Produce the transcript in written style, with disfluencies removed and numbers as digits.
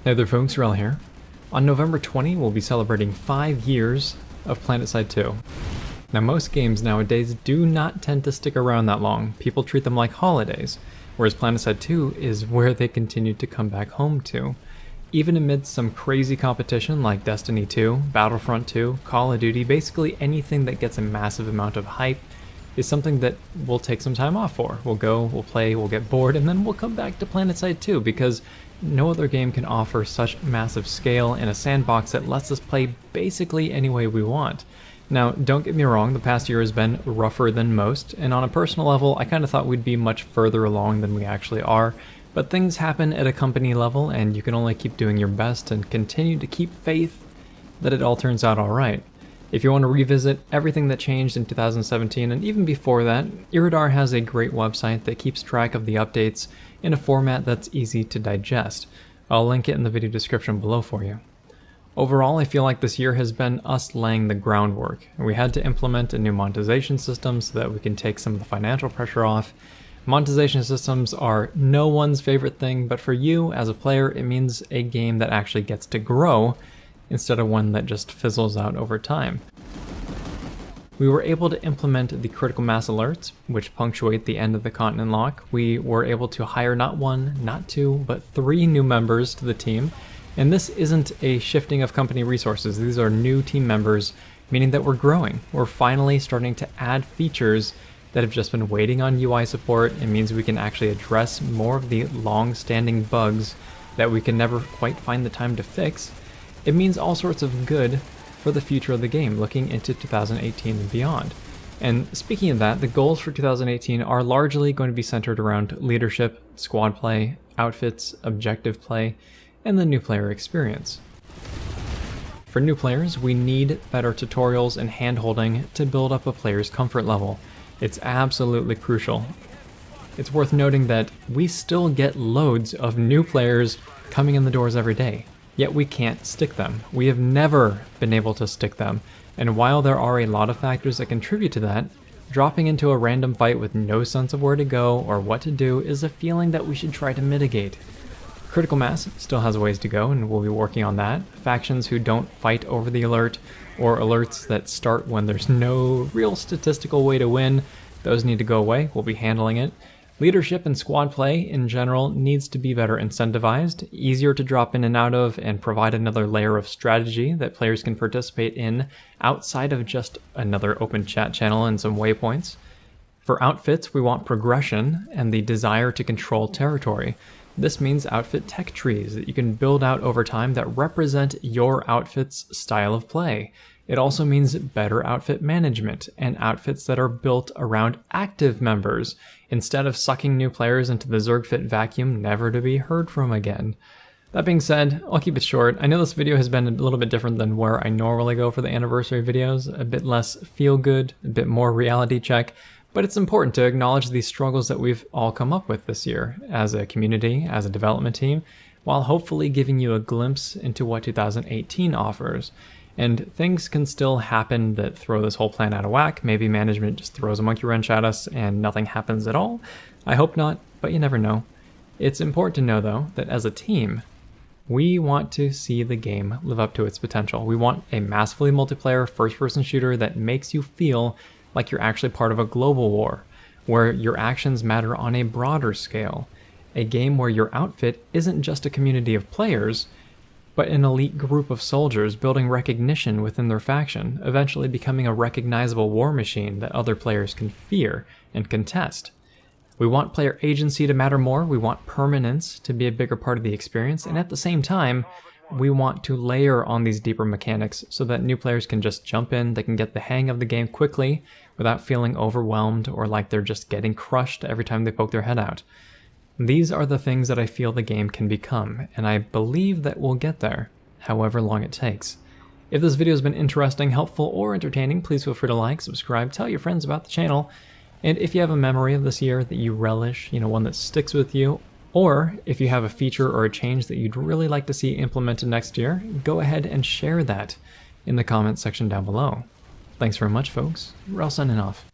Hey there folks, Wrel here. On November 20, we'll be celebrating 5 years of PlanetSide 2. Now most games nowadays do not tend to stick around that long. People treat them like holidays, whereas PlanetSide 2 is where they continue to come back home to. Even amidst some crazy competition like Destiny 2, Battlefront 2, Call of Duty, basically anything that gets a massive amount of hype is something that we'll take some time off for. We'll go, we'll play, we'll get bored, and then we'll come back to PlanetSide 2 because no other game can offer such massive scale in a sandbox that lets us play basically any way we want. Now, don't get me wrong, the past year has been rougher than most, and on a personal level, I kind of thought we'd be much further along than we actually are, but things happen at a company level, and you can only keep doing your best and continue to keep faith that it all turns out alright. If you want to revisit everything that changed in 2017 and even before that, Iridar has a great website that keeps track of the updates in a format that's easy to digest. I'll link it in the video description below for you. Overall, I feel like this year has been us laying the groundwork. We had to implement a new monetization system so that we can take some of the financial pressure off. Monetization systems are no one's favorite thing, but for you as a player, it means a game that actually gets to grow instead of one that just fizzles out over time. We were able to implement the critical mass alerts, which punctuate the end of the continent lock. We were able to hire not one, not two, but 3 new members to the team. And this isn't a shifting of company resources. These are new team members, meaning that we're growing. We're finally starting to add features that have just been waiting on UI support. It means we can actually address more of the long-standing bugs that we can never quite find the time to fix. It means all sorts of good for the future of the game, looking into 2018 and beyond. And speaking of that, the goals for 2018 are largely going to be centered around leadership, squad play, outfits, objective play, and the new player experience. For new players, we need better tutorials and hand-holding to build up a player's comfort level. It's absolutely crucial. It's worth noting that we still get loads of new players coming in the doors every day. Yet we can't stick them. We have never been able to stick them, and while there are a lot of factors that contribute to that, dropping into a random fight with no sense of where to go or what to do is a feeling that we should try to mitigate. Critical mass still has a ways to go, and we'll be working on that. Factions who don't fight over the alert, or alerts that start when there's no real statistical way to win, those need to go away. We'll be handling it. Leadership and squad play in general needs to be better incentivized, easier to drop in and out of, and provide another layer of strategy that players can participate in outside of just another open chat channel and some waypoints. For outfits, we want progression and the desire to control territory. This means outfit tech trees that you can build out over time that represent your outfit's style of play. It also means better outfit management and outfits that are built around active members instead of sucking new players into the ZergFit vacuum never to be heard from again. That being said, I'll keep it short. I know this video has been a little bit different than where I normally go for the anniversary videos, a bit less feel good, a bit more reality check, but it's important to acknowledge the struggles that we've all come up with this year as a community, as a development team, while hopefully giving you a glimpse into what 2018 offers. And things can still happen that throw this whole plan out of whack. Maybe management just throws a monkey wrench at us and nothing happens at all. I hope not, but you never know. It's important to know though that as a team, we want to see the game live up to its potential. We want a massively multiplayer first-person shooter that makes you feel like you're actually part of a global war, where your actions matter on a broader scale. A game where your outfit isn't just a community of players, but an elite group of soldiers building recognition within their faction, eventually becoming a recognizable war machine that other players can fear and contest. We want player agency to matter more, we want permanence to be a bigger part of the experience, and at the same time, we want to layer on these deeper mechanics so that new players can just jump in, they can get the hang of the game quickly without feeling overwhelmed or like they're just getting crushed every time they poke their head out. These are the things that I feel the game can become, and I believe that we'll get there, however long it takes. If this video has been interesting, helpful, or entertaining, please feel free to like, subscribe, tell your friends about the channel, and if you have a memory of this year that you relish, one that sticks with you, or if you have a feature or a change that you'd really like to see implemented next year, go ahead and share that in the comments section down below. Thanks very much, folks. Wrel signing off.